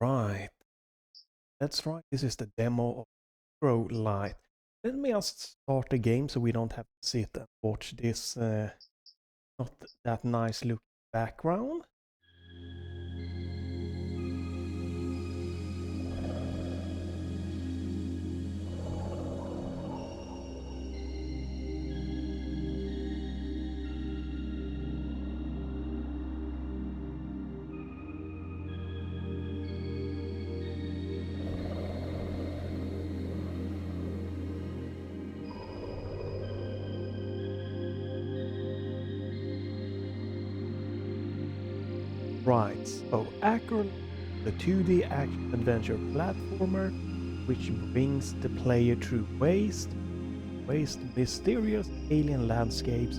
Right, that's right. This is the demo of Acrolyte. Let me just start the game so we don't have to sit and watch this not that nice looking background. Right, so Acrolyte, the 2D action adventure platformer which brings the player through waste, mysterious alien landscapes,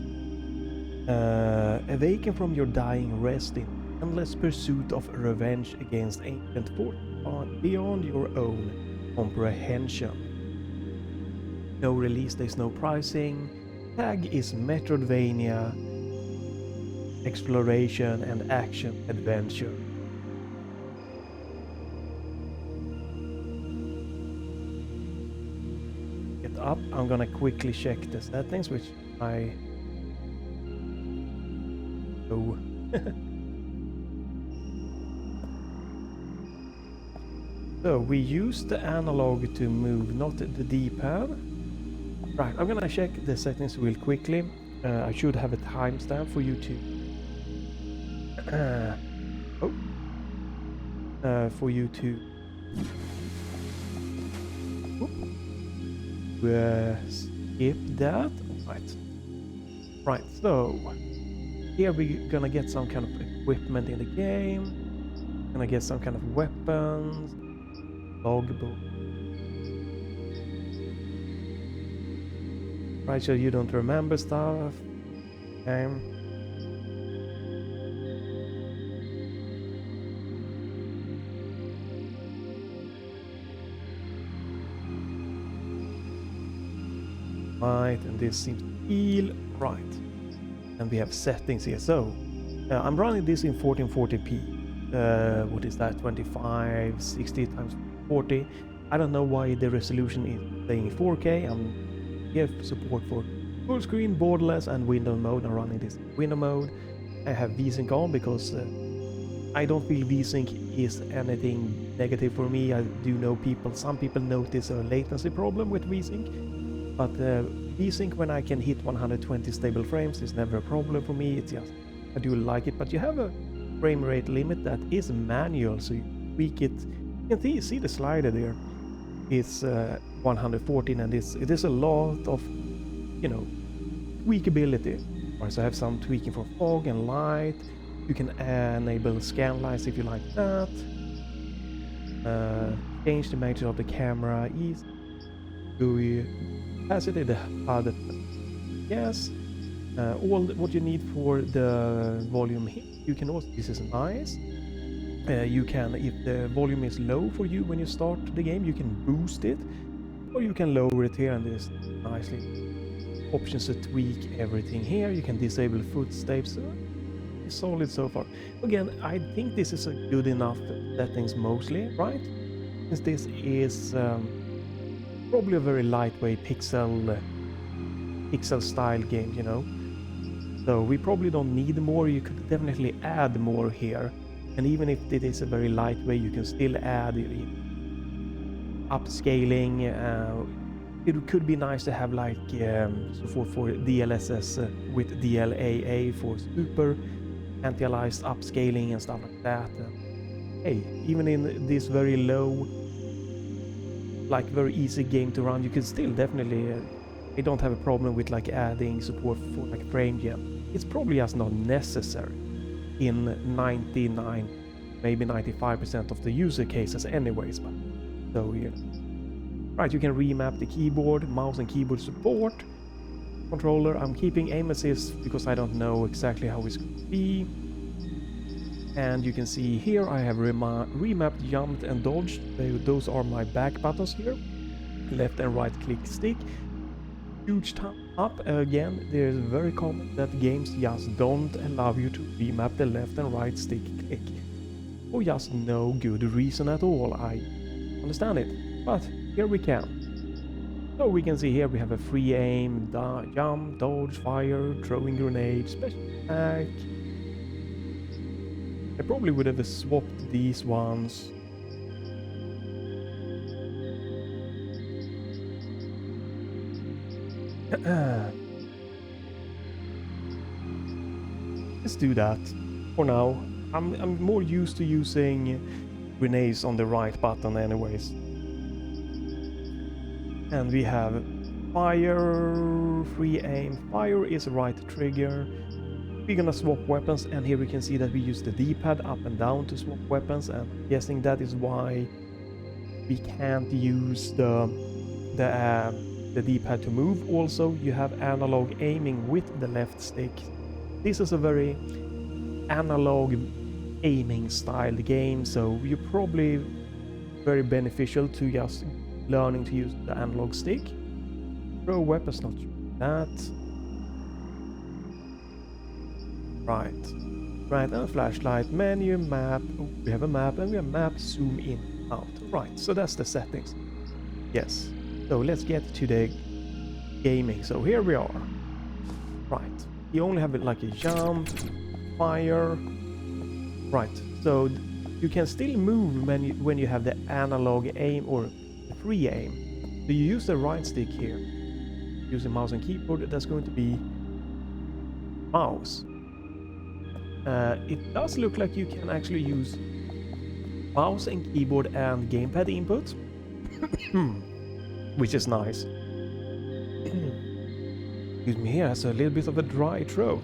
awaken from your dying rest in endless pursuit of revenge against ancient forces beyond your own comprehension. No release days, no pricing. Tag is Metroidvania, exploration and action adventure. Get up. I'm gonna quickly check the settings, which I know. So we use the analog to move, not the D-pad. Right, I'm gonna check the settings real quickly. I should have a timestamp for you to for you to skip that. Right, so here we're gonna get some kind of equipment in the game. Gonna get some kind of weapons, logbook. Right, so you don't remember stuff. Okay. Right, and this seems to feel right. And we have settings here. So I'm running this in 1440p. What is that? 2560 times 40. I don't know why the resolution is saying 4K. We have support for full screen, borderless, and window mode. I'm running this window mode. I have VSync on because I don't feel VSync is anything negative for me. I do know some people notice a latency problem with VSync, but VSync when I can hit 120 stable frames is never a problem for me. It's just I do like it, but you have a frame rate limit that is manual, so you tweak it. You can see the slider there. It's 114, and it is a lot of, tweakability. Right, so I have some tweaking for fog and light. You can enable scan lights if you like that. Change the magnitude of the camera. Capacity, the HUD. Yes. All what you need for the volume here. You can also. This is nice. You can, if the volume is low for you when you start the game, you can boost it, or you can lower it here, and there's nicely options to tweak everything here. You can disable footsteps. It's solid so far. Again, I think this is a good enough settings mostly, right? Since this is probably a very lightweight pixel style game, So we probably don't need more. You could definitely add more here. And even if it is a very lightweight, you can still add upscaling. It could be nice to have like support for DLSS with DLAA for super anti-aliased upscaling and stuff like that. Hey, even in this very low, like very easy game to run, you can still definitely. I don't have a problem with like adding support for like frame gen. It's probably just not necessary in 99, maybe 95% of the user cases anyways, but so yeah. Right, you can remap the keyboard, mouse and keyboard support. Controller, I'm keeping aim assist because I don't know exactly how it's going to be. And you can see here I have remapped, jumped and dodged. Those are my back buttons here. Left and right click stick. Huge thumb up. Again, there's very common that games just don't allow you to remap the left and right stick click. for just no good reason at all. I understand it, but here we can. So we can see here we have a free aim, jump, dodge, fire, throwing grenade, special attack. I probably would have swapped these ones. Let's do that for now. I'm more used to using grenades on the right button anyways. And we have fire, free aim. Fire is right trigger. We're gonna swap weapons, and here we can see that we use the D-pad up and down to swap weapons, and I'm guessing that is why we can't use the D-pad to move. Also, you have analog aiming with the left stick. This is a very analog aiming style game, so you're probably very beneficial to just learning to use the analog stick. Throw weapons, not that. Right, and a flashlight, menu, map. Oh, we have a map, and we have map, zoom in, out. Right, so that's the settings. Yes, so let's get to the gaming. So here we are. Right, you only have it like a jump, fire. Right, so you can still move when you have the analog aim or the free aim. So you use the right stick here. Using mouse and keyboard, that's going to be mouse. It does look like you can actually use mouse and keyboard and gamepad input, which is nice. Excuse me, here has a little bit of a dry throat.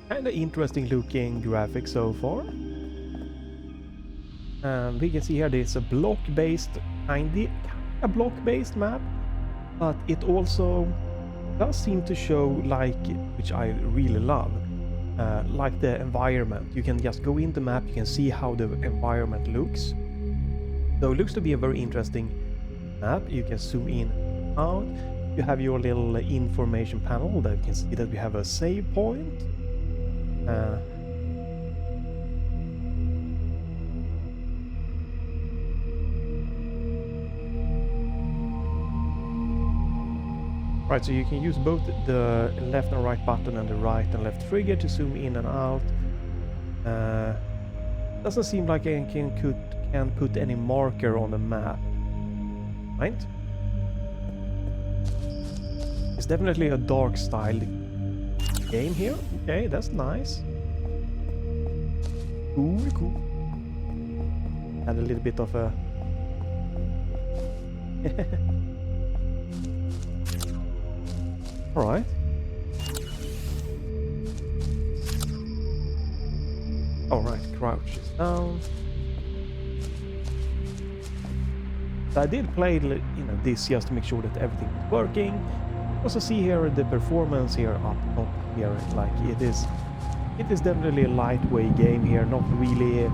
Kinda interesting looking graphics so far. We can see here there's a block-based, a block-based map, but it also does seem to show, like, which I really love, like the environment. You can just go in the map, you can see how the environment looks. So it looks to be a very interesting map. You can zoom in, out. You have your little information panel that you can see that we have a save point. Right, so you can use both the left and right button and the right and left trigger to zoom in and out. Doesn't seem like I can put any marker on the map, right? It's definitely a dark style game here. Okay, that's nice. Cool. Had a little bit of a all right. All right, crouch is down. So I did play, this just to make sure that everything is working. Also see here the performance here up top here, like it is definitely a lightweight game here, not really.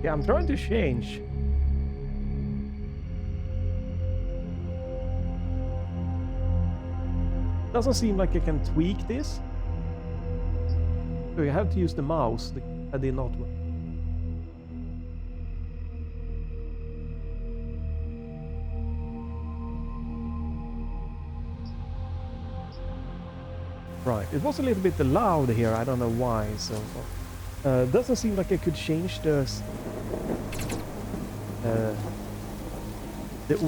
Yeah, I'm trying to change. Doesn't seem like I can tweak this. So you have to use the mouse. I did not. Right, it was a little bit loud here. I don't know why. So doesn't seem like I could change the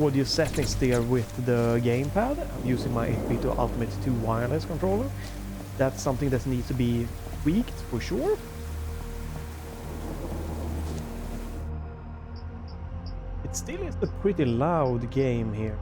audio settings there with the gamepad. I'm using my 8-bit Ultimate 2 wireless controller. That's something that needs to be tweaked for sure. It still is a pretty loud game here.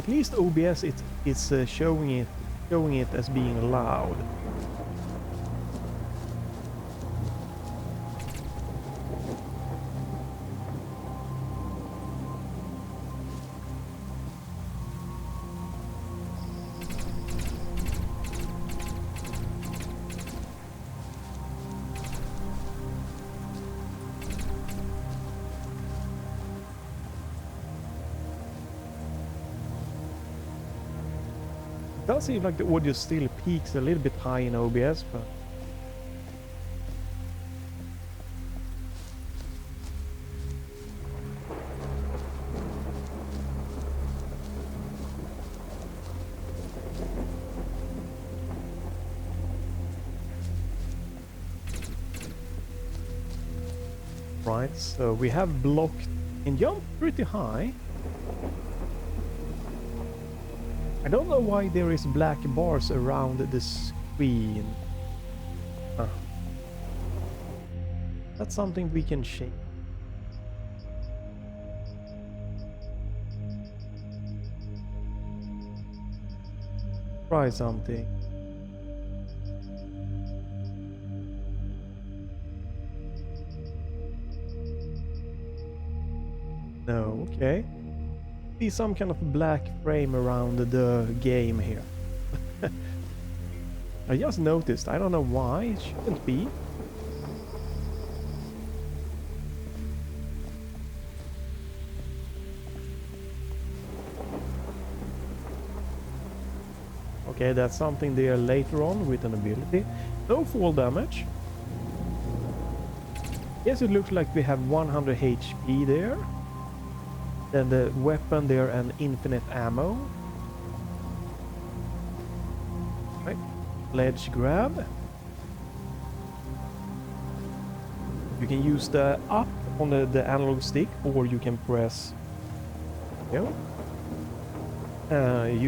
At least OBS it's showing it as being loud. It does seem like the audio still peaks a little bit high in OBS, but right, so we have blocked and jumped pretty high. I don't know why there is black bars around the screen. That's something we can change. Try something. No, okay. See some kind of black frame around the game here. I just noticed. I don't know why. It shouldn't be. Okay, that's something there later on with an ability. No fall damage. Yes, it looks like we have 100 HP there. Then the weapon there and infinite ammo. Right. Ledge grab. You can use the up on the analog stick, or you can press. You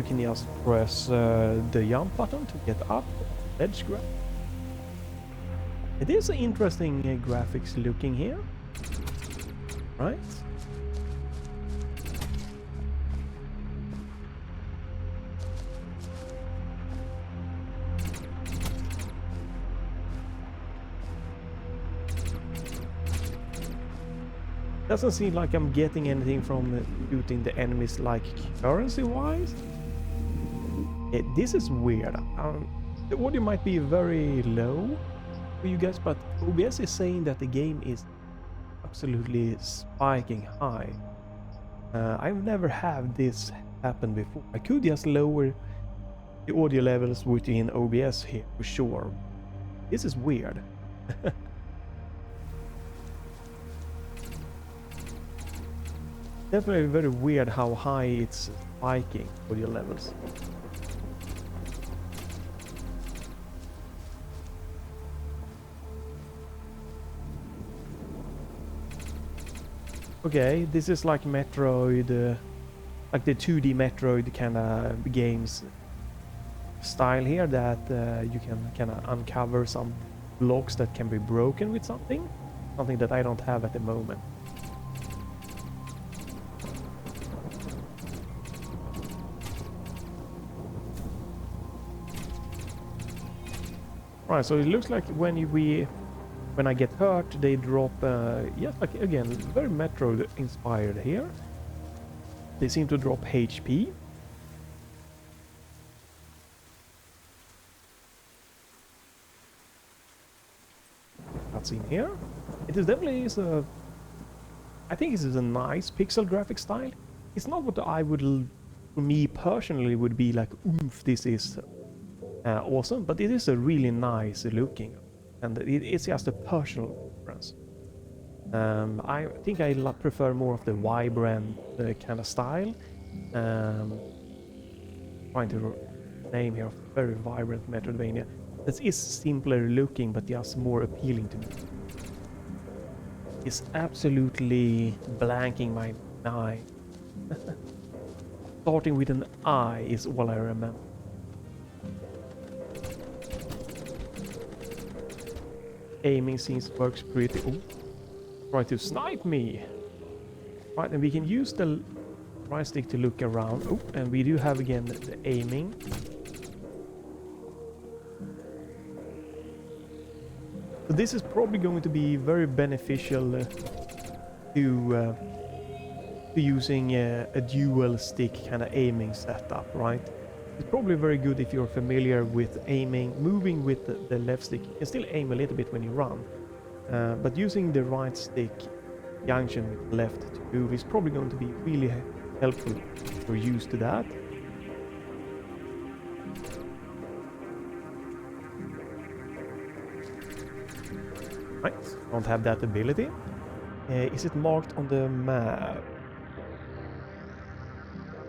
can just press the jump button to get up. Ledge grab. It is an interesting graphics looking here. Right. Doesn't seem like I'm getting anything from shooting the enemies like currency-wise. This is weird. The audio might be very low for you guys, but OBS is saying that the game is absolutely spiking high. I've never had this happen before. I could just lower the audio levels within OBS here for sure. This is weird. Definitely very weird how high it's spiking audio levels. Okay, this is like Metroid, like the 2D Metroid kind of games style here, that you can kind of uncover some blocks that can be broken with something that I don't have at the moment. Right, so it looks like when I get hurt, they drop, yes, like again, very Metroid inspired here. They seem to drop HP. That's in here. It is definitely I think this is a nice pixel graphic style. It's not what I would, for me personally, would be like, oomph, this is awesome, but it is a really nice looking, and it's just a personal preference. I think I prefer more of the vibrant kind of style. Trying to name here, very vibrant Metroidvania. This is simpler looking, but just more appealing to me. It's absolutely blanking my eye. Starting with an I is all I remember. Aiming seems works pretty. Oh, try to snipe me. Right, and we can use the right stick to look around. Oh, and we do have again the aiming. So this is probably going to be very beneficial to using a dual stick kind of aiming setup, right? It's probably very good if you're familiar with aiming, moving with the left stick. You can still aim a little bit when you run, but using the right stick junction with left to move is probably going to be really helpful if you're used to that. Right, don't have that ability. Is it marked on the map?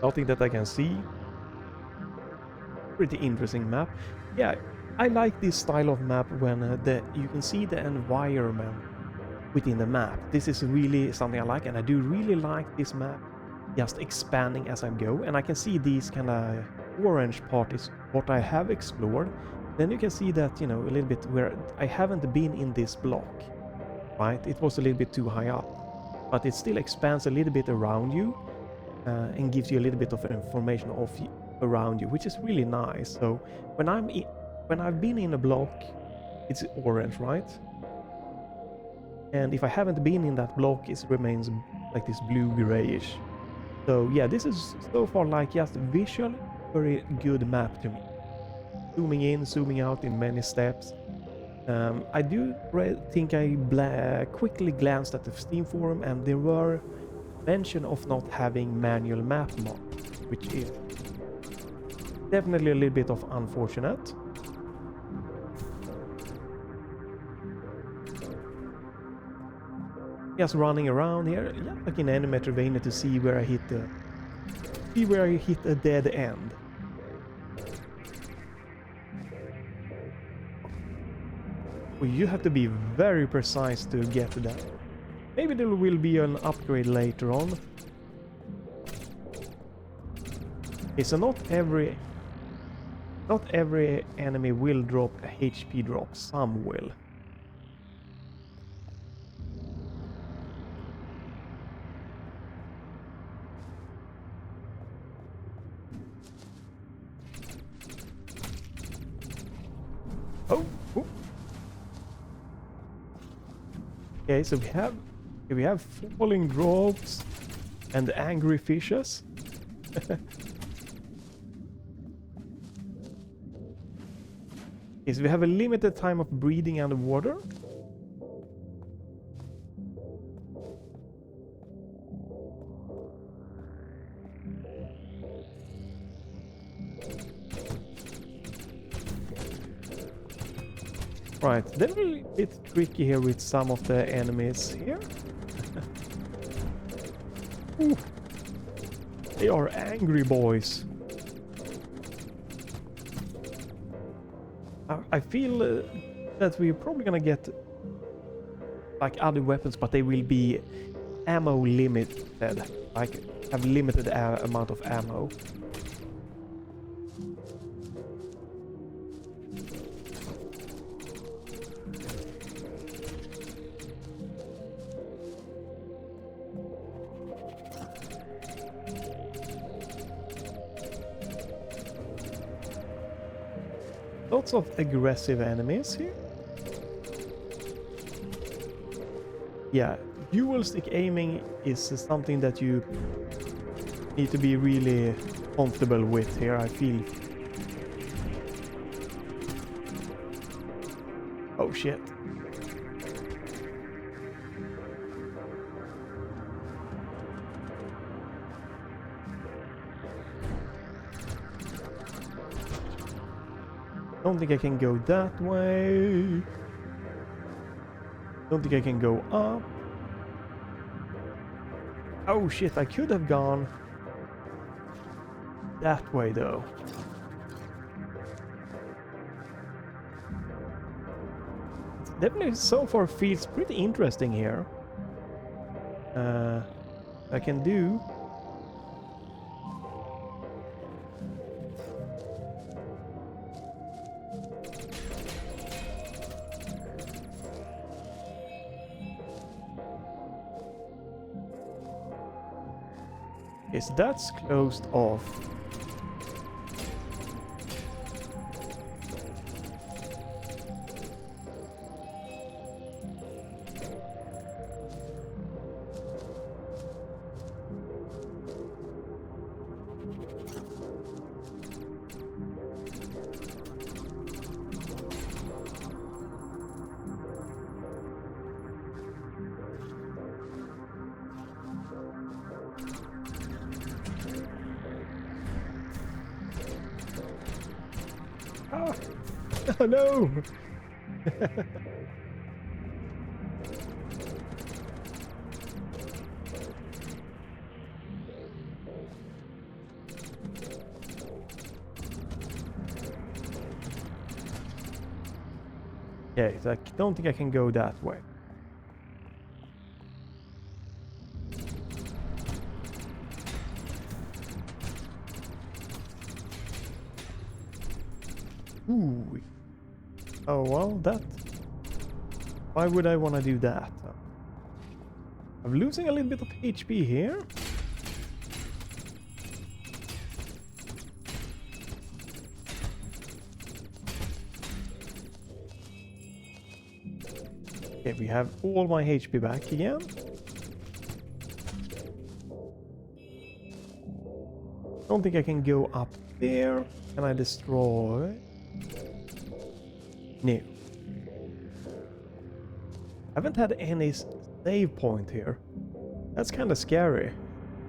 Nothing that I can see. Pretty interesting map. Yeah, I like this style of map when you can see the environment within the map. This is really something I like, and I do really like this map just expanding as I go, and I can see these kind of orange part is what I have explored. Then you can see that, you know, a little bit where I haven't been in this block, right? It was a little bit too high up, but it still expands a little bit around you and gives you a little bit of information around you, which is really nice. So when I've been in a block, it's orange, right? And if I haven't been in that block, it remains like this blue grayish. So yeah, this is so far like just visual, very good map to me. Zooming in, zooming out in many steps. I do think I quickly glanced at the Steam forum, and there were mention of not having manual map mod, which is definitely a little bit of unfortunate. Just running around here, yeah, like in any Metroidvania, to see where I hit a dead end. Well, you have to be very precise to get to that. Maybe there will be an upgrade later on. Okay, so not every enemy will drop a HP drop, some will. Oh. Okay, so we have falling drops and angry fishes. Okay, so we have a limited time of breathing underwater. Right, definitely a bit tricky here with some of the enemies here. Ooh, they are angry boys. I feel that we're probably gonna get like other weapons, but they will be ammo limited, like have limited amount of ammo. Lots of aggressive enemies here. Yeah, dual stick aiming is something that you need to be really comfortable with here, I feel. Oh shit. Don't think I can go that way. Don't think I can go up. Oh shit, I could have gone that way though. Definitely so far feels pretty interesting here. I can do. Okay, so that's closed off. Ah! Oh no! Okay, so I don't think I can go that way. Ooh. Oh well, that... Why would I want to do that? I'm losing a little bit of HP here. Okay, we have all my HP back again. Don't think I can go up there. Can I destroy? No. Haven't had any save point here. That's kind of scary.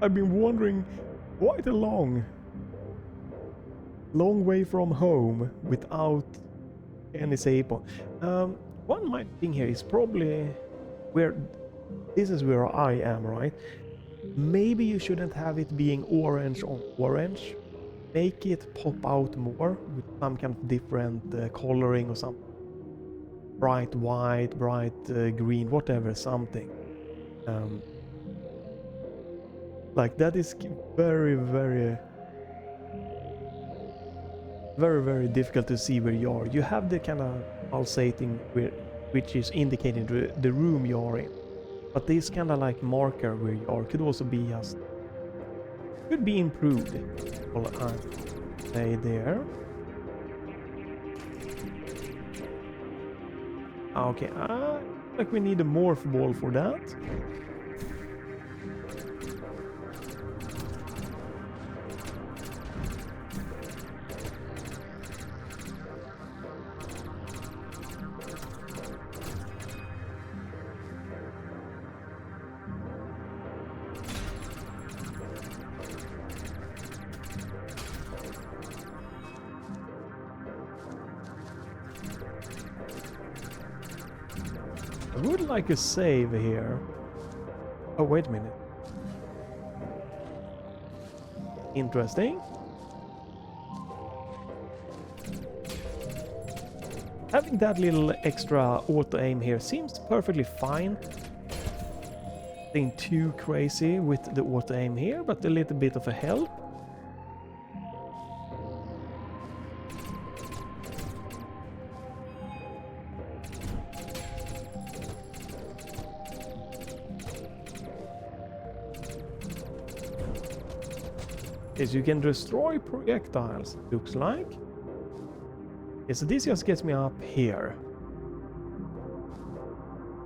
I've been wandering quite a long way from home without any save point. One my thing here is probably where this is where I am, right? Maybe you shouldn't have it being orange on orange. Make it pop out more with some kind of different coloring or something. Bright white, bright green, whatever, something. Like that is very, very, very, very difficult to see where you are. You have the kind of pulsating which is indicating the room you are in. But this kind of like marker where you are could also be just... could be improved. Well, stay there. Okay, like we need a morph ball for that. I would like a save here. Oh, wait a minute. Interesting. Having that little extra auto-aim here seems perfectly fine. Nothing too crazy with the auto-aim here, but a little bit of a help. Is you can destroy projectiles, looks like. Okay, so this just gets me up here.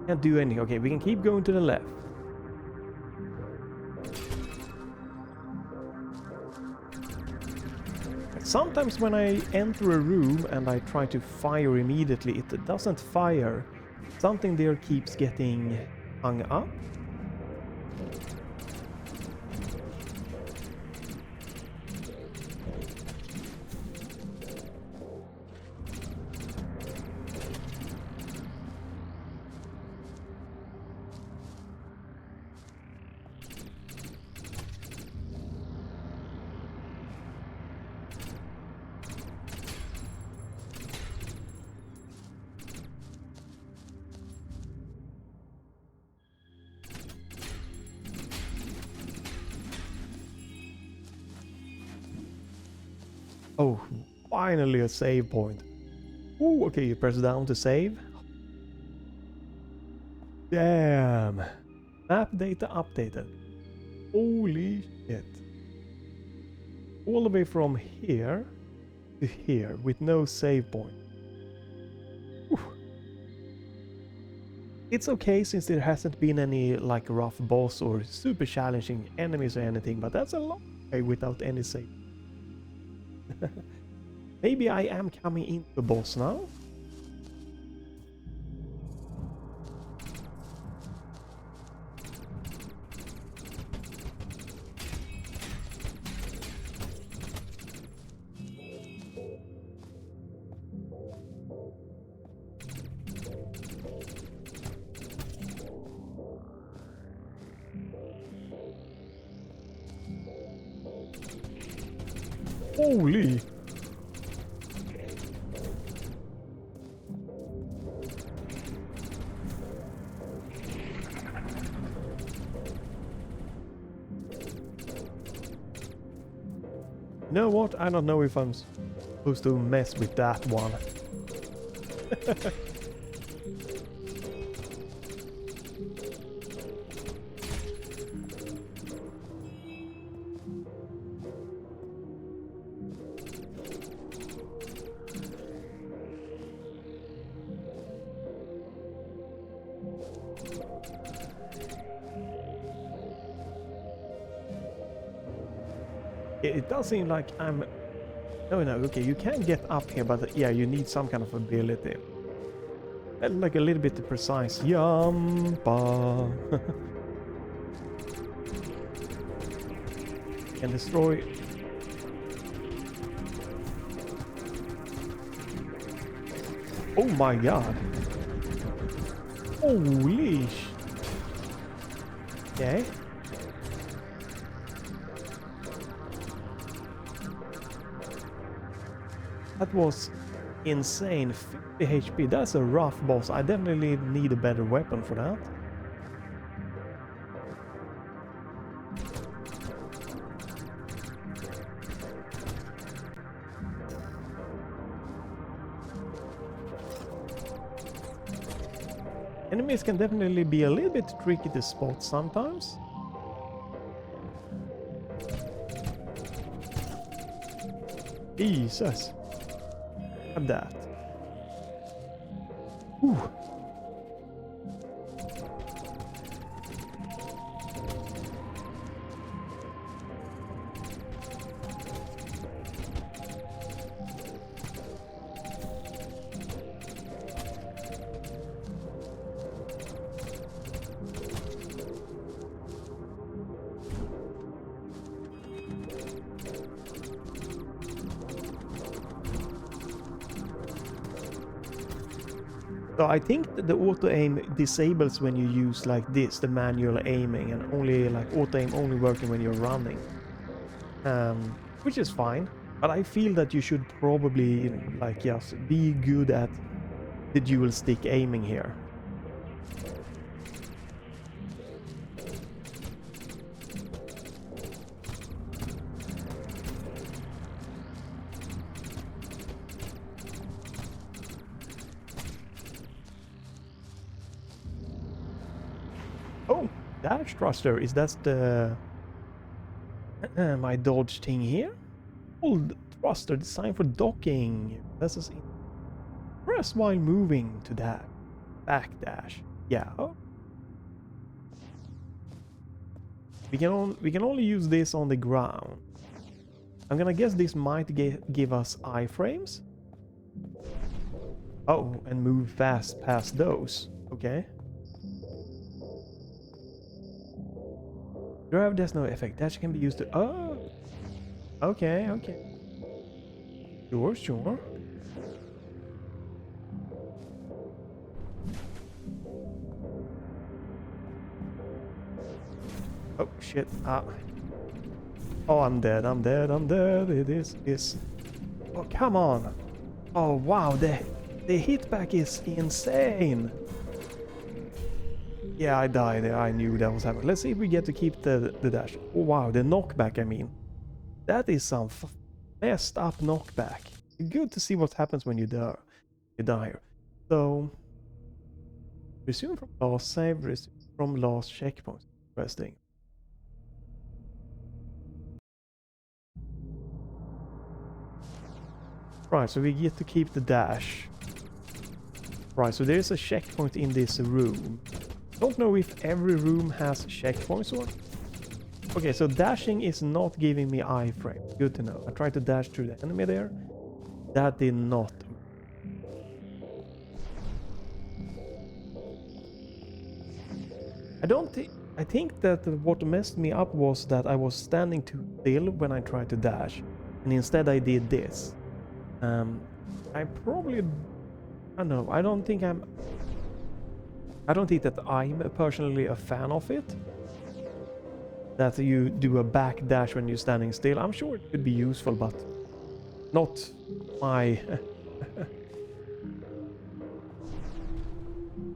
Can't do anything. Okay, we can keep going to the left. Sometimes when I enter a room and I try to fire immediately, it doesn't fire. Something there keeps getting hung up. Oh, finally a save point. Ooh, okay, you press down to save. Damn. Map data updated. Holy shit. All the way from here to here with no save point. Whew. It's okay since there hasn't been any like rough boss or super challenging enemies or anything, but that's a long way without any save. Maybe I am coming into the boss now. Holy! You know what? I don't know if I'm supposed to mess with that one. It does seem like I'm... No, okay, you can get up here, but yeah, you need some kind of ability. Like a little bit precise. Yampa! Can destroy... Oh my god! Holy sh... Okay. That was insane. 50 HP. That's a rough boss. I definitely need a better weapon for that. Enemies can definitely be a little bit tricky to spot sometimes. Jesus. At that. Whew. So I think that the auto aim disables when you use like this, the manual aiming, and only like auto aim only working when you're running, which is fine. But I feel that you should probably like just be good at the dual stick aiming here. Oh, dash thruster, is that the my dodge thing here? Old thruster designed for docking. This is press while moving to that backdash. Yeah. Oh. We can only use this on the ground. I'm gonna guess this might give us iframes. Oh, and move fast past those. Okay. Drive, there's no effect. Dash can be used to... Oh! Okay, okay. Sure, sure. Oh, shit. Ah. Oh, I'm dead, I'm dead, I'm dead. It is... Oh, come on. Oh, wow. The hitback is insane. Yeah, I died there. I knew that was happening. Let's see if we get to keep the dash. Oh, wow. The knockback, I mean. That is some messed up knockback. Good to see what happens when you die. So, resume from last save, resume from last checkpoint. Interesting. Right, so we get to keep the dash. Right, so there's a checkpoint in this room. Don't know if every room has checkpoints or... Okay, so dashing is not giving me iframe. Good to know. I tried to dash through the enemy there. That did not. I think that what messed me up was that I was standing too still when I tried to dash. And instead I did this. I probably... I don't know. I don't think that I'm personally a fan of it. That you do a back dash when you're standing still. I'm sure it could be useful, but not my...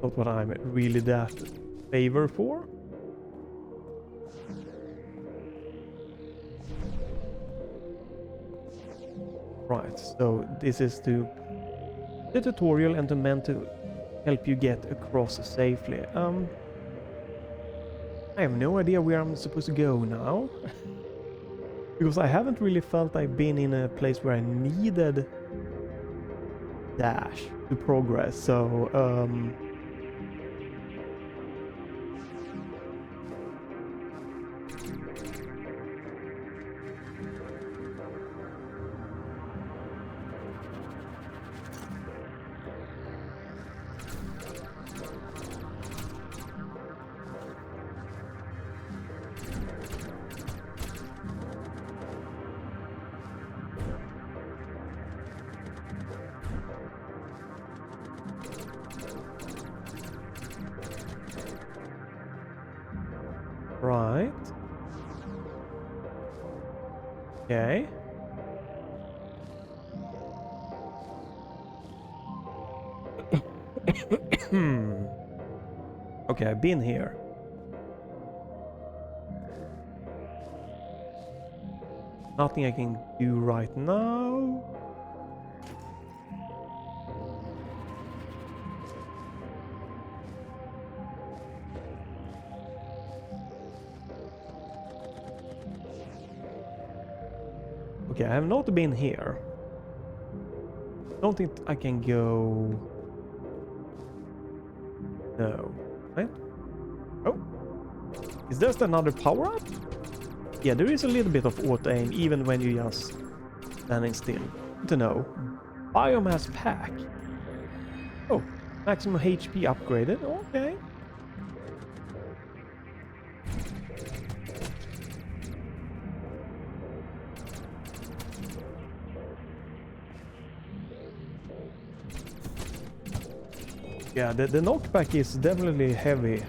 not what I'm really that favor for. Right, so this is the tutorial and meant to help you get across safely. I have no idea where I'm supposed to go now. Because I haven't really felt I've been in a place where I needed dash to progress, so right. Okay. Okay, I've been here. Nothing I can do right now. Okay, I have not been here. Don't think I can go... No. Right? Oh. Is there another power-up? Yeah, there is a little bit of auto-aim even when you're just standing still. Good to know. Biomass pack. Oh, maximum HP upgraded. Okay. Yeah, the knockback is definitely heavy.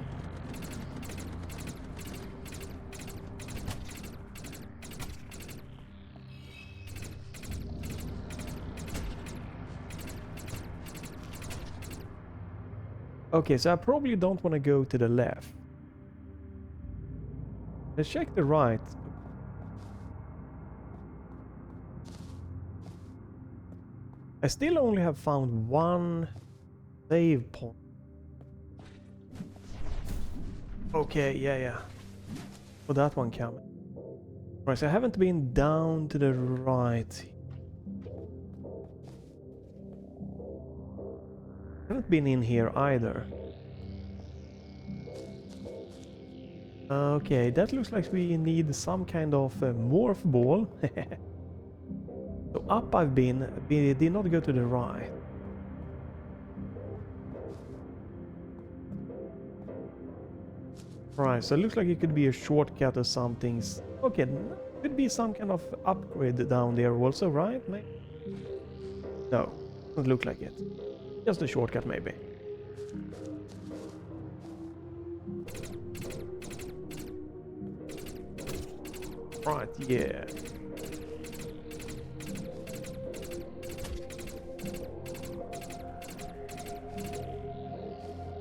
Okay, so I probably don't want to go to the left. Let's check the right. I still only have found one save point. Okay, yeah. For that one coming. Right, so I haven't been down to the right. I haven't been in here either. Okay, that looks like we need some kind of morph ball. So up I've been, did not go to the right. Right, so it looks like it could be a shortcut or something. Okay, could be some kind of upgrade down there also, right? Maybe? No, doesn't look like it. Just a shortcut maybe. Right, yeah.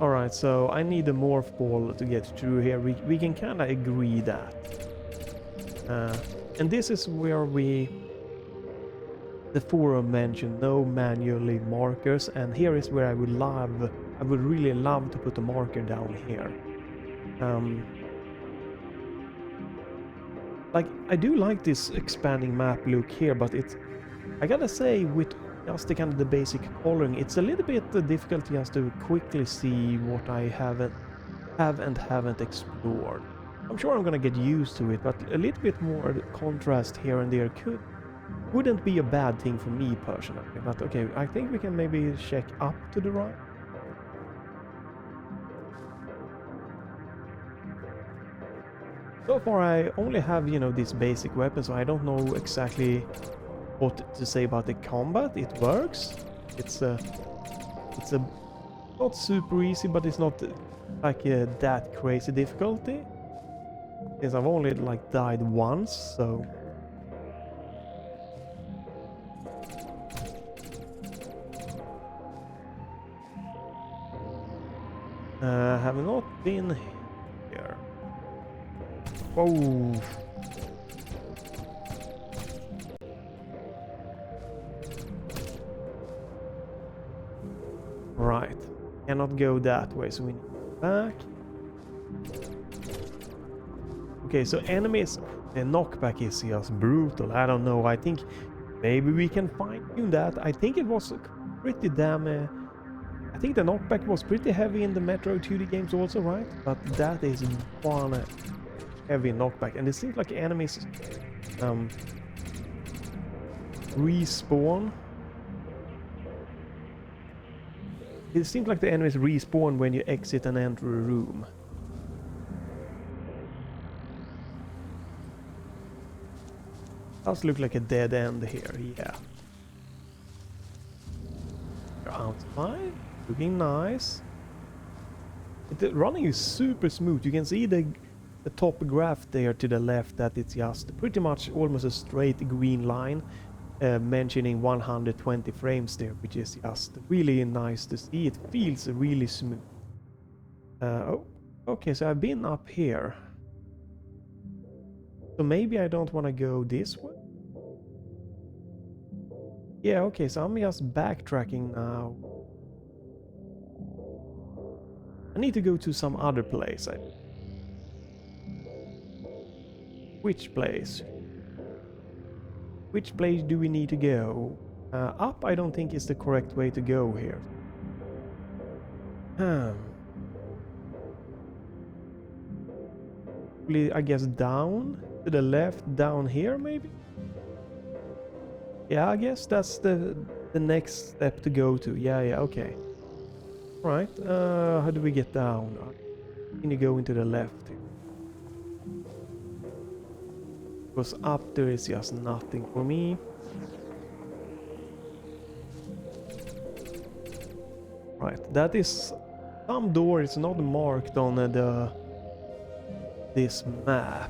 Alright, so I need a morph ball to get through here. We can kind of agree that. And this is where the forum mentioned no manually markers, and here is where I would really love to put a marker down here. Like, I do like this expanding map look here, but I gotta say, with just the kind of the basic coloring. It's a little bit difficult just to quickly see what I have and haven't explored. I'm sure I'm gonna get used to it, but a little bit more contrast here and there wouldn't be a bad thing for me personally. But okay, I think we can maybe check up to the right. So far I only have, you know, this basic weapon, so I don't know exactly what to say about the combat. It works. It's a not super easy, but it's not like that crazy difficulty. Since I've only like died once, so have not been here. Whoa. Right. Cannot go that way, so we need to go back. Okay, so enemies, the knockback is just brutal. I don't know. I think maybe we can fine-tune that. I think it was pretty damn... I think the knockback was pretty heavy in the Metro 2D games also, right? But that is one heavy knockback. And it seems like enemies respawn. It seems like the enemies respawn when you exit and enter a room. Does look like a dead end here, yeah. You're outside, looking nice. The running is super smooth. You can see the top graph there to the left, that it's just pretty much almost a straight green line, mentioning 120 frames there, which is just really nice to see. It feels really smooth. Oh, okay, so I've been up here. So maybe I don't want to go this way. Yeah, okay, so I'm just backtracking now. I need to go to some other place. Which place? Which place do we need to go? Up, I don't think is the correct way to go here. I guess down? To the left, down here maybe? Yeah, I guess that's the next step to go to. Yeah, okay. Right, how do we get down? I need to go into the left here. Because up there is just nothing for me. Right, that is... some door is not marked on this map.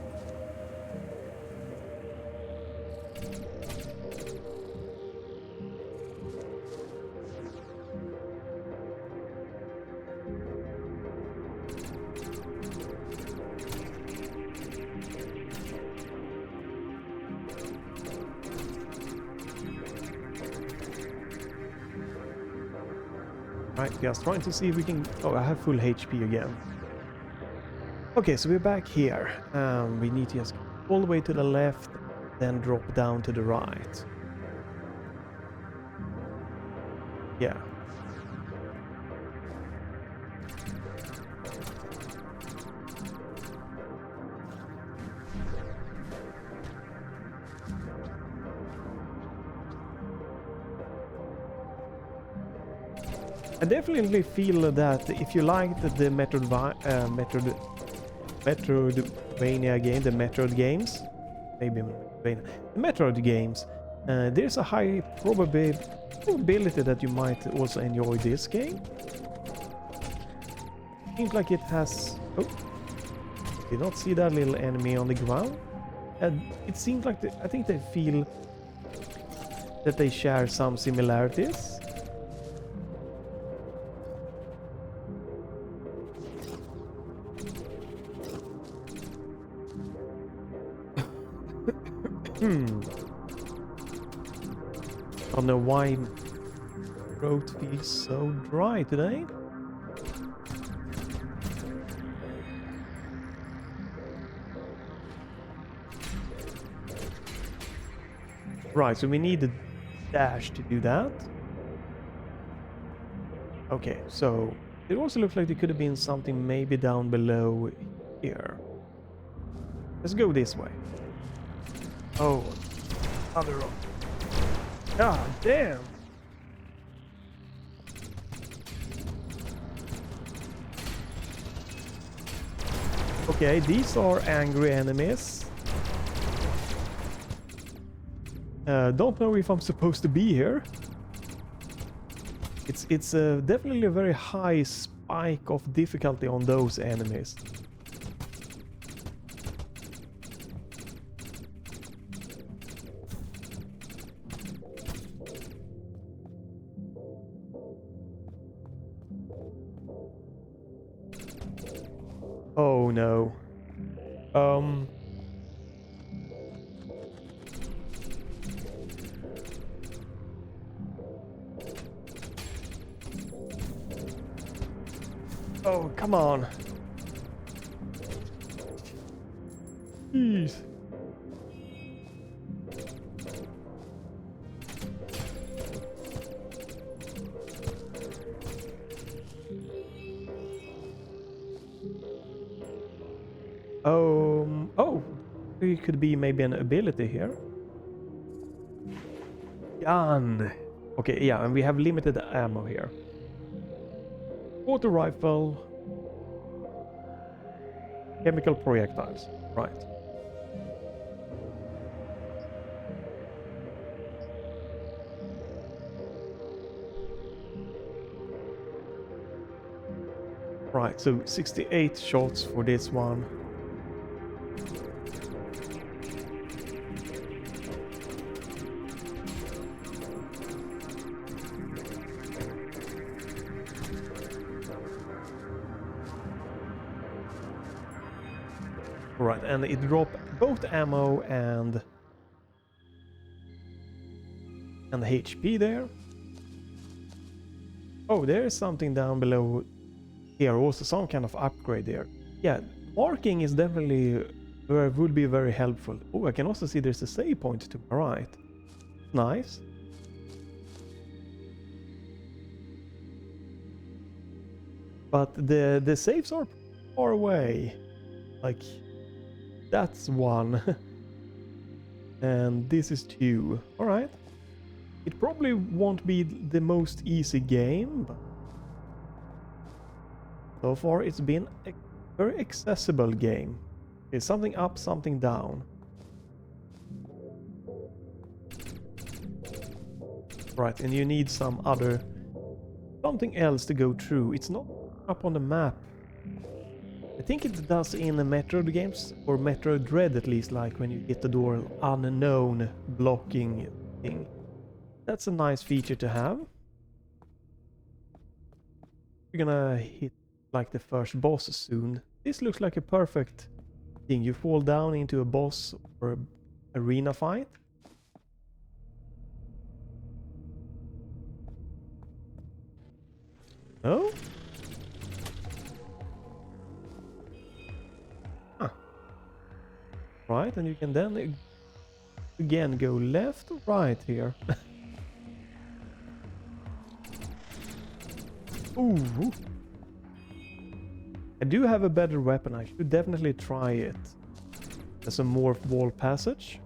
Right, just trying to see if we can... oh, I have full HP again. Okay, so we're back here. We need to just go all the way to the left, then drop down to the right. Yeah. I definitely feel that if you liked the Metroidvania game, the Metroid games, maybe the Metroid games, there's a high probability that you might also enjoy this game. Seems like it has... oh, did not see that little enemy on the ground. It seems like I think they feel that they share some similarities. I don't know why my throat feels so dry today. Right, so we need dash to do that. Okay, so it also looks like there could have been something maybe down below here. Let's go this way. Oh, other. God damn. Okay, these are angry enemies. Don't know if I'm supposed to be here. It's definitely a very high spike of difficulty on those enemies. Oh no. Oh, come on. Jeez. Oh, it could be maybe an ability here. Gun. Okay, yeah, and we have limited ammo here. Auto rifle. Chemical projectiles. Right. Right, so 68 shots for this one. Right, and it dropped both ammo and HP there. Oh, there is something down below here, also some kind of upgrade there. Yeah, marking is definitely would be very helpful. Oh, I can also see there's a save point to my right. Nice. But the saves are far away. Like, that's one. And this is two. Alright. It probably won't be the most easy game, but so far it's been a very accessible game. It's something up, something down. Right, and you need something else to go through. It's not up on the map. I think it does in the Metroid games, or Metroid Dread at least, like when you hit the door, unknown blocking thing. That's a nice feature to have. We're gonna hit like the first boss soon. This looks like a perfect thing. You fall down into a boss or an arena fight. Oh? Huh. Right, and you can then again go left or right here. Ooh. I do have a better weapon. I should definitely try it. There's a morph wall passage.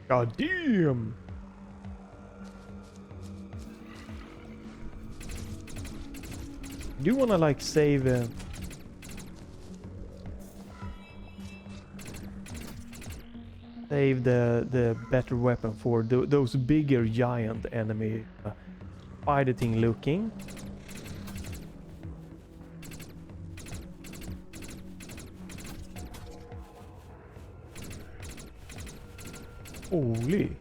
God damn! I do wanna like save the better weapon for those bigger giant enemy fighting looking. Holy.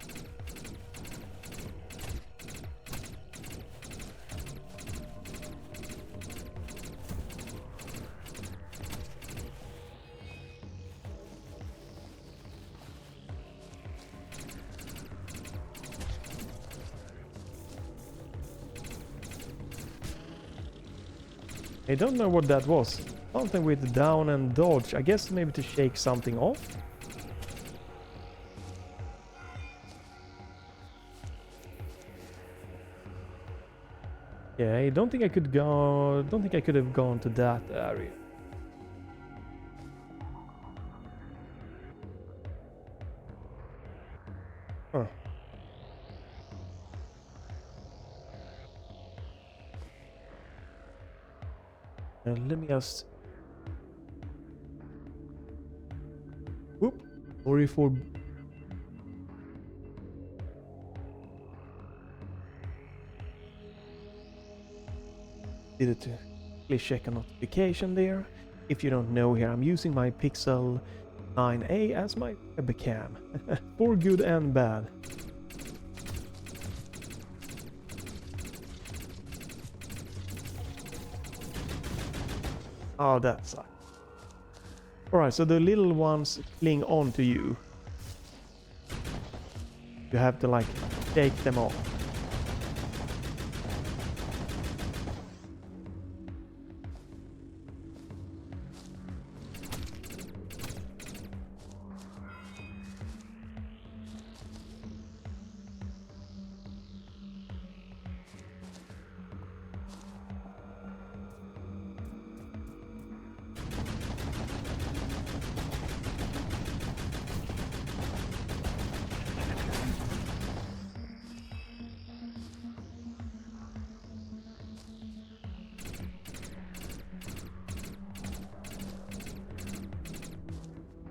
I don't know what that was. Something with down and dodge. I guess maybe to shake something off. Yeah, I don't think I could go. Don't think I could have gone to that area. Huh. Let me just. Whoop. Sorry for. Did it. Please check a notification there. If you don't know here, I'm using my Pixel 9a as my webcam. For good and bad. Oh, that sucks. Alright, so the little ones cling on to you. You have to like take them off.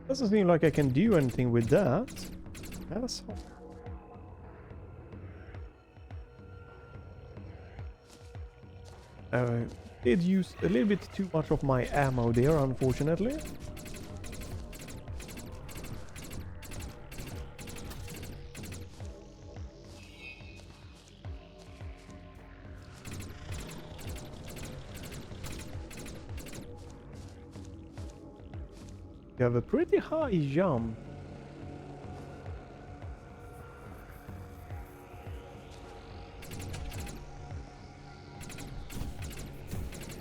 Doesn't seem like I can do anything with that. Asshole. Did use a little bit too much of my ammo there, unfortunately. You have a pretty high jump.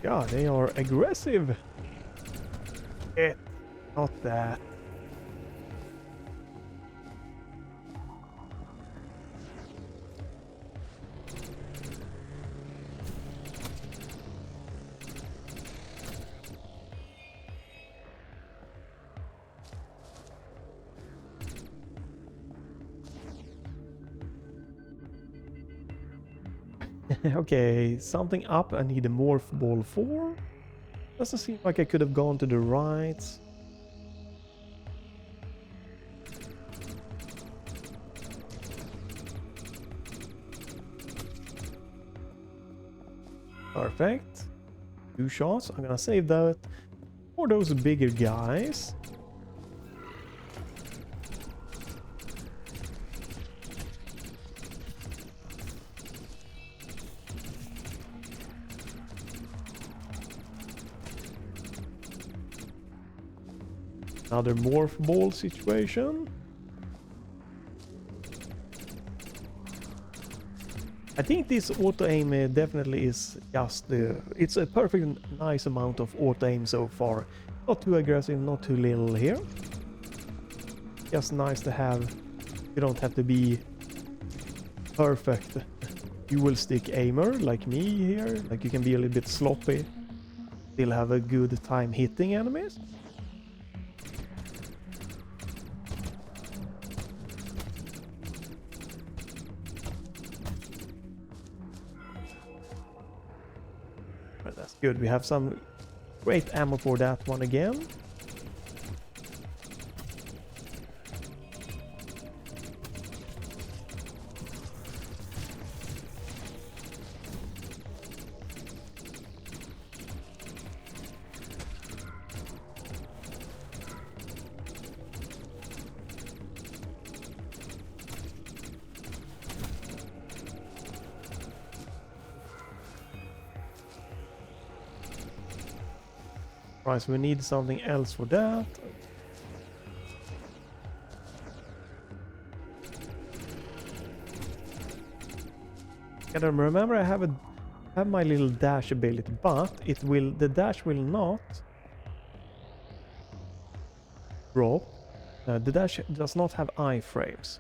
Yeah, they are aggressive. Not that. Okay, something up. I need a morph ball 4. Doesn't seem like I could have gone to the right. Perfect. 2 shots. I'm gonna save that for those bigger guys. Another morph ball situation. I think this auto aim definitely is just it's a perfect nice amount of auto aim so far. Not too aggressive, not too little here. Just nice to have. You don't have to be perfect. Dual stick aimer like me here. Like you can be a little bit sloppy. Still have a good time hitting enemies. That's good. We have some great ammo for that one again. Right, so we need something else for that. Gotta remember I have my little dash ability, but the dash will not drop. The dash does not have iframes.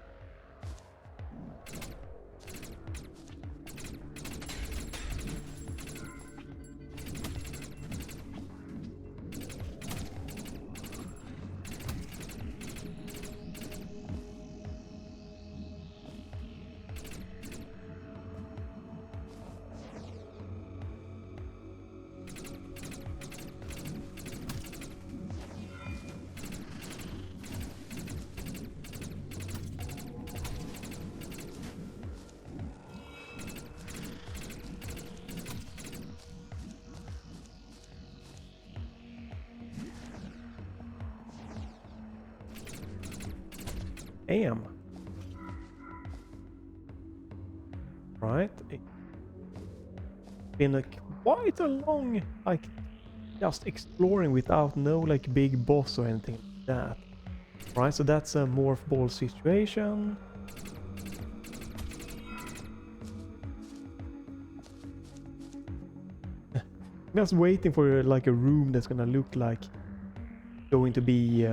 Damn. Right. It's been quite a long, like, just exploring without no, like, big boss or anything like that. Right, so that's a morph ball situation. I'm just waiting for, like, a room that's gonna look like going to be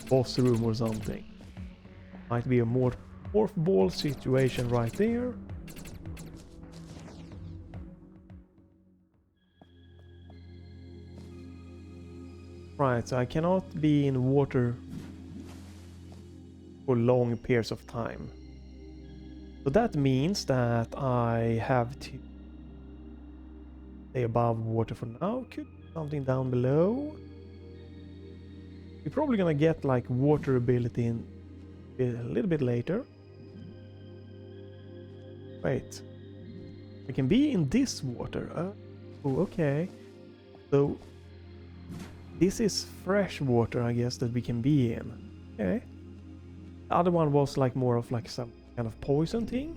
boss room or something. Might be a more morph ball situation right there. Right, so I cannot be in water for long periods of time. So that means that I have to stay above water for now. Could be something down below. We're probably gonna get like water ability in a little bit later. Wait. We can be in this water. Oh, okay. So this is fresh water, I guess, that we can be in. Okay. The other one was like more of like some kind of poison thing.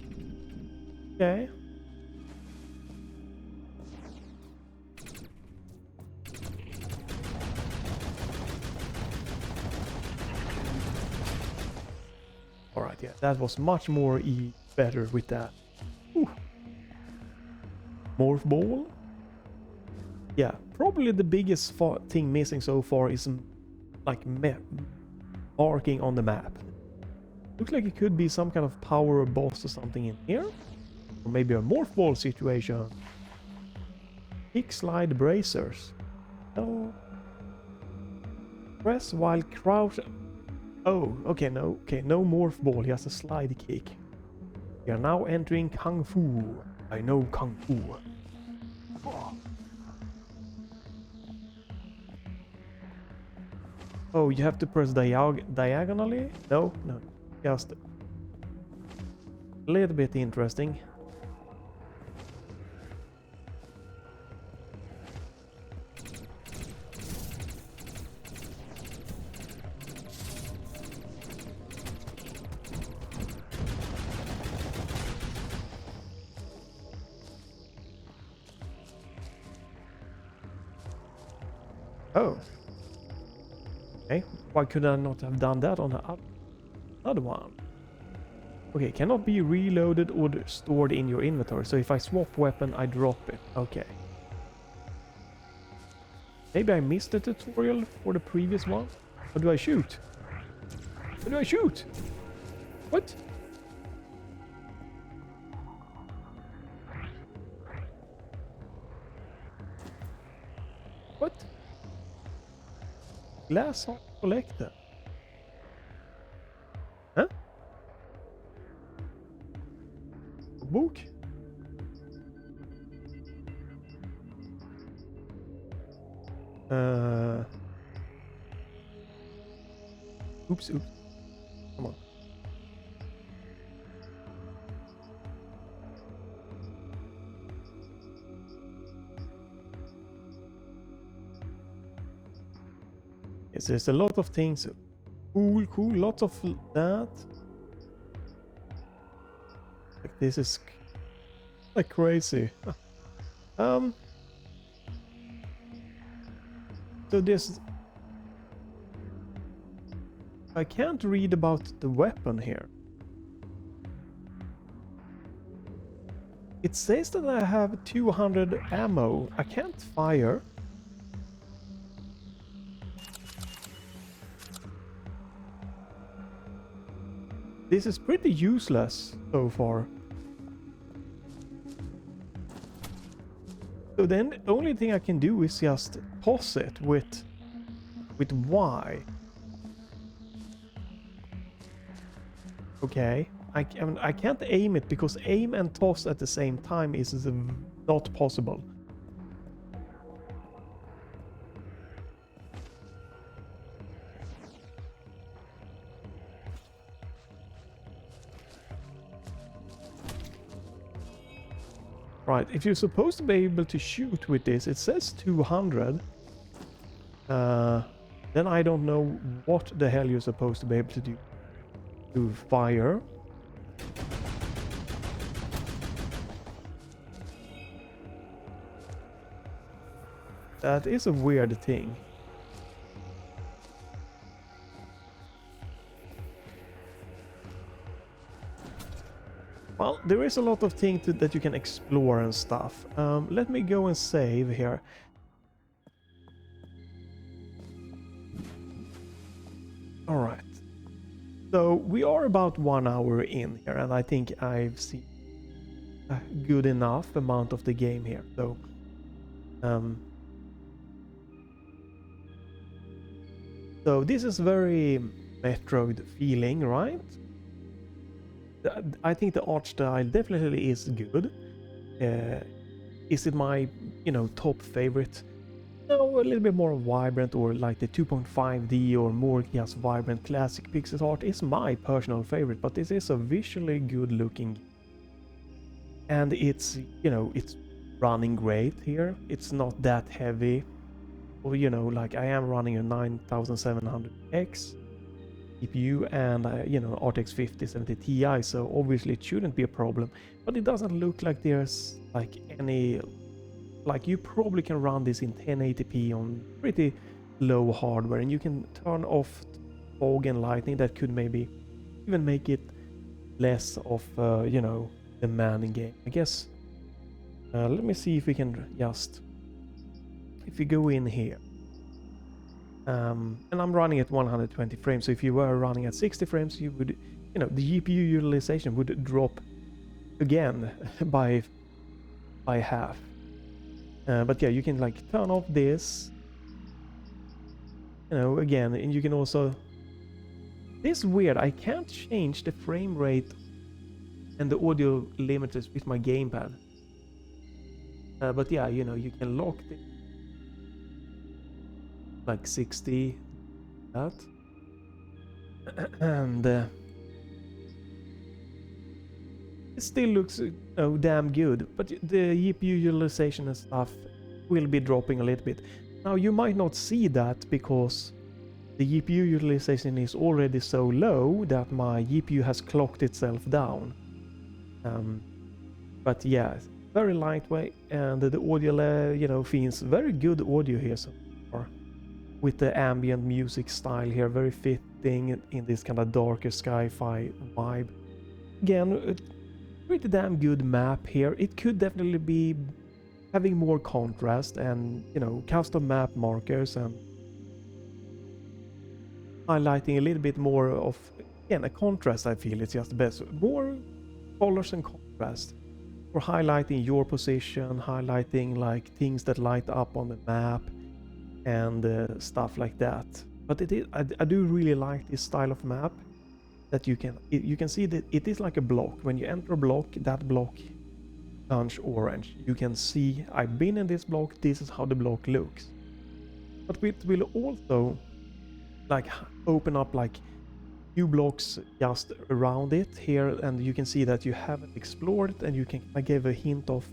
Okay. Alright, yeah, that was much more better with that. Ooh. Morph ball. Yeah, probably the biggest thing missing so far is like marking on the map. Looks like it could be some kind of power boss or something in here. Or maybe a morph ball situation. Kick slide bracers. Oh. Press while crouch. Oh, okay, no morph ball, he has a slide kick. We are now entering Kung Fu. I know Kung Fu. Oh, you have to press diagonally? No, just a little bit interesting. Oh. Okay, why could I not have done that on the other one? Okay, cannot be reloaded or stored in your inventory. So if I swap weapon, I drop it. Okay. Maybe I missed the tutorial for the previous one. How do I shoot? How do I shoot? What? What? Glass collector. Huh? Book? Oops. Come on. Yes, there's a lot of things. Cool, lots of that. Like, this is like crazy. So this, I can't read about the weapon here. It says that I have 200 ammo. I can't fire. This is pretty useless so far. So then the only thing I can do is just toss it with Y. Okay, I can't aim it because aim and toss at the same time is not possible. Right, if you're supposed to be able to shoot with this, it says 200. Then I don't know what the hell you're supposed to be able to do. To fire. That is a weird thing. Well, there is a lot of things that you can explore and stuff. Let me go and save here. Alright. So we are about 1 hour in here, and I think I've seen a good enough amount of the game here. So, so this is very Metroid feeling, right? I think the art style definitely is good. Is it my, top favorite? No, a little bit more vibrant, or like the 2.5D or more just vibrant classic pixel art is my personal favorite, but this is a visually good looking. And it's, it's running great here. It's not that heavy. Or, like I am running a 9700X CPU and RTX 5070 Ti, so obviously it shouldn't be a problem, but it doesn't look like there's like any, like you probably can run this in 1080p on pretty low hardware, and you can turn off fog and lightning. That could maybe even make it less of demanding game, I guess. Let me see if we can just, if we go in here. And I'm running at 120 frames, so if you were running at 60 frames, you would, the GPU utilization would drop again by half. But yeah, you can like turn off this, again, and you can also, this is weird, I can't change the frame rate and the audio limiters with my gamepad. But yeah, you can lock the like 60, that, and it still looks damn good, but the GPU utilization and stuff will be dropping a little bit. Now you might not see that because the GPU utilization is already so low that my GPU has clocked itself down. But yeah, very lightweight, and the audio feels very good audio here so far, with the ambient music style here, very fitting in this kind of darker sci-fi vibe. Again, a pretty damn good map here. It could definitely be having more contrast and custom map markers and highlighting a little bit more of, again, a contrast. I feel it's just best, more colors and contrast, or highlighting your position, highlighting like things that light up on the map and stuff like that. But it is, I do really like this style of map, that you can see that it is like a block. When you enter a block, that block turns orange. You can see I've been in this block, this is how the block looks. But it will also like open up like few blocks just around it here, and you can see that you haven't explored it, and I gave a hint of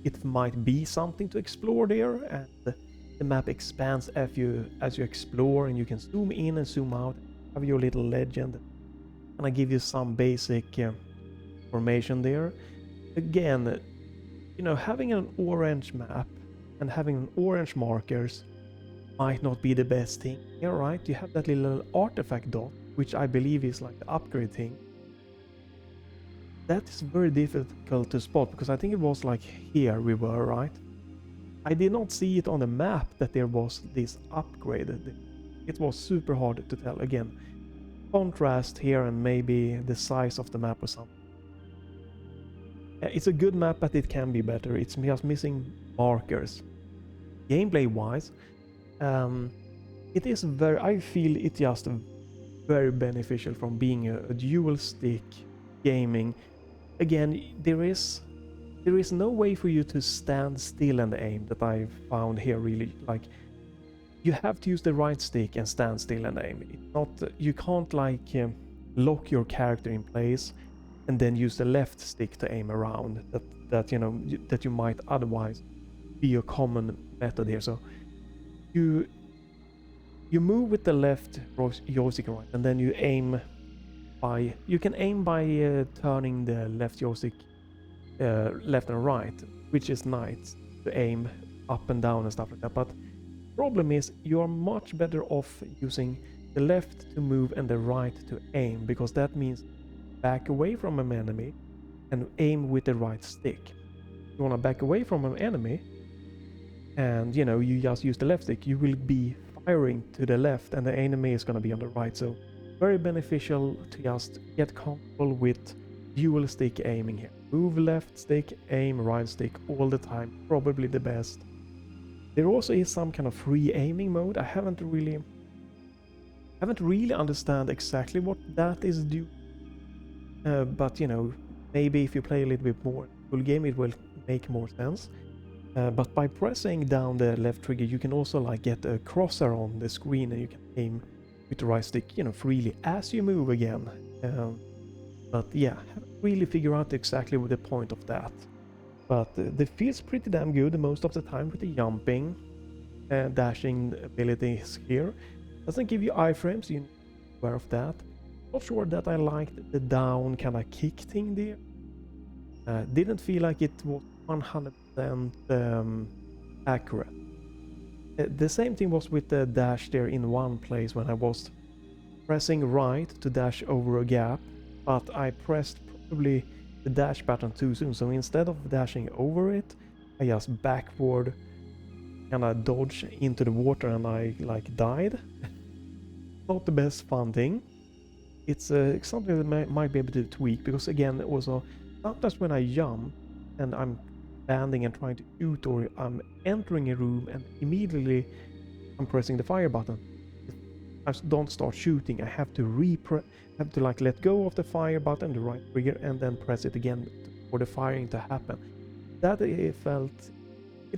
it might be something to explore there, and the map expands as you explore, and you can zoom in and zoom out, have your little legend, and I give you some basic information there. Again, having an orange map and having orange markers might not be the best thing here, right? You have that little artifact dot, which I believe is like the upgrade thing. That is very difficult to spot, because I think it was like here we were, right? I did not see it on the map that there was this upgrade. It was super hard to tell. Again, contrast here and maybe the size of the map or something. It's a good map, but it can be better. It's just missing markers. Gameplay wise, it is very, I feel it just very beneficial from being a dual stick gaming. Again, there is no way for you to stand still and aim that I found here really. Like, you have to use the right stick and stand still and aim. It's not, you can't like lock your character in place and then use the left stick to aim around. That you know that you might otherwise be a common method here. So you move with the left joystick right, and then you aim by, you can aim by turning the left joystick left and right, which is nice to aim up and down and stuff like that. But problem is you are much better off using the left to move and the right to aim, because that means back away from an enemy and aim with the right stick. You want to back away from an enemy and you know you just use the left stick, you will be firing to the left and the enemy is going to be on the right. So very beneficial to just get comfortable with dual stick aiming here. Move left stick, aim right stick all the time, probably the best. There also is some kind of free aiming mode. I haven't really understand exactly what that is due. But you know, maybe if you play a little bit more full game, it will make more sense. But by pressing down the left trigger, you can also like get a crosshair on the screen, and you can aim with the right stick, you know, freely as you move again. But yeah, I haven't really figured out exactly what the point of that. But it feels pretty damn good most of the time with the jumping and dashing abilities here. Doesn't give you iframes, you're aware of that. Not sure that I liked the down kind of kick thing there. Didn't feel like it was 100% accurate. The same thing was with the dash there in one place when I was pressing right to dash over a gap, but I pressed probably the dash button too soon. So instead of dashing over it, I just backward and I dodged into the water and I like died. Not the best fun thing. It's something that might be able to tweak, because again, also sometimes when I jump and I'm landing and trying to shoot, or I'm entering a room and immediately I'm pressing the fire button, I don't start shooting. I have to like let go of the fire button, the right trigger, and then press it again for the firing to happen. That it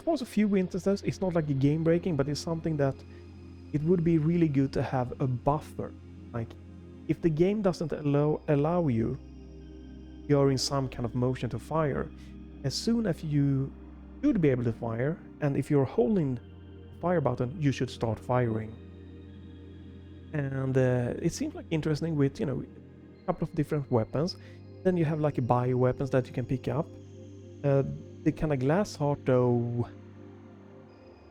was a few instances. It's not like a game breaking, but it's something that it would be really good to have a buffer. Like if the game doesn't allow you, you're in some kind of motion to fire, as soon as you should be able to fire, and if you're holding the fire button, you should start firing. And it seems like interesting with, you know, a couple of different weapons. Then you have like bio weapons that you can pick up. The kind of glass heart though,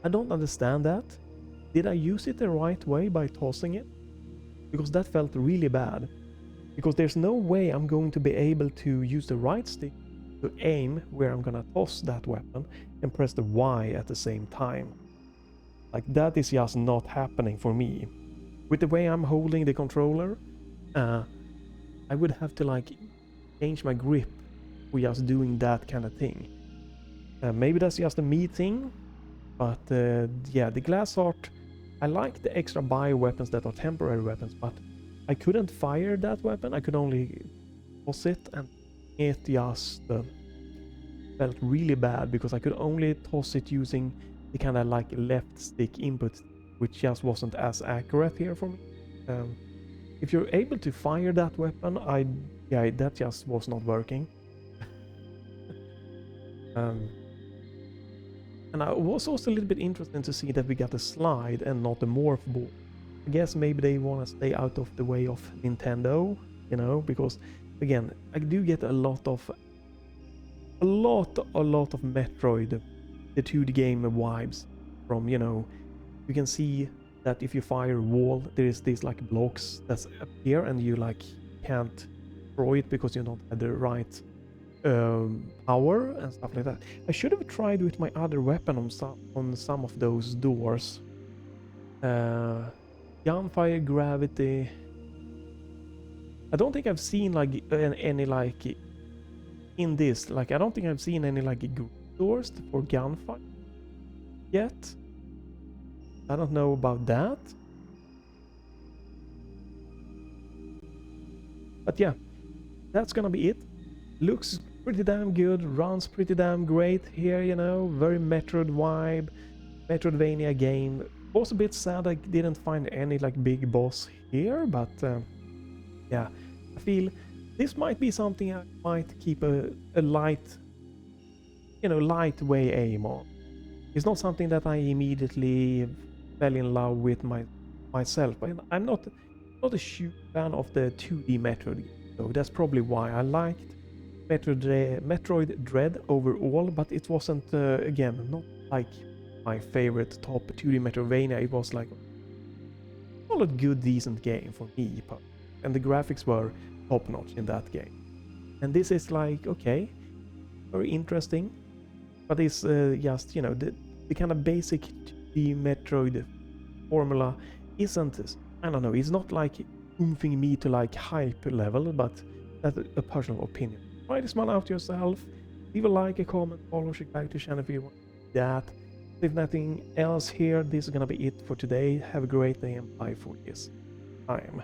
I don't understand that. Did I use it the right way by tossing it? Because that felt really bad. Because there's no way I'm going to be able to use the right stick to aim where I'm gonna toss that weapon and press the Y at the same time. Like that is just not happening for me. With the way I'm holding the controller, I would have to like change my grip for just doing that kind of thing. Maybe that's just a me thing, but yeah, the glass heart, I like the extra bio weapons that are temporary weapons, but I couldn't fire that weapon. I could only toss it, and it just felt really bad because I could only toss it using the kind of like left stick input, which just wasn't as accurate here for me. If you're able to fire that weapon, that just was not working. And I was also a little bit interested to see that we got a slide and not a morph ball. I guess maybe they want to stay out of the way of Nintendo, you know, because again, I do get a lot of Metroid, the 2D game vibes from, you know, you can see that if you fire a wall, there is these like blocks that appear and you like can't throw it because you don't have the right power and stuff like that. I should have tried with my other weapon on some of those doors. Gunfire, gravity. I don't think I've seen like any like in this, like I don't think I've seen any like doors for gunfight yet. I don't know about that. But yeah, that's gonna be it. Looks pretty damn good, runs pretty damn great here, you know, very Metroid vibe, Metroidvania game. Was a bit sad I didn't find any like big boss here, but yeah, I feel this might be something I might keep a light, you know, light way aim on. It's not something that I immediately fell in love with myself, but I'm not a huge fan of the 2D Metroid game, so that's probably why I liked Metroid Dread overall, but it wasn't, again, not like my favorite top 2D Metroidvania. It was like a solid, good, decent game for me, and the graphics were top-notch in that game. And this is like, okay, very interesting, but it's just, you know, the kind of basic 2D Metroid formula isn't, I don't know, it's not like oomping me to like hype level, but that's a personal opinion. Try this one out yourself, leave a like, a comment, follow, subscribe to the channel if you want that. If nothing else here, this is gonna be it for today. Have a great day and bye for this time.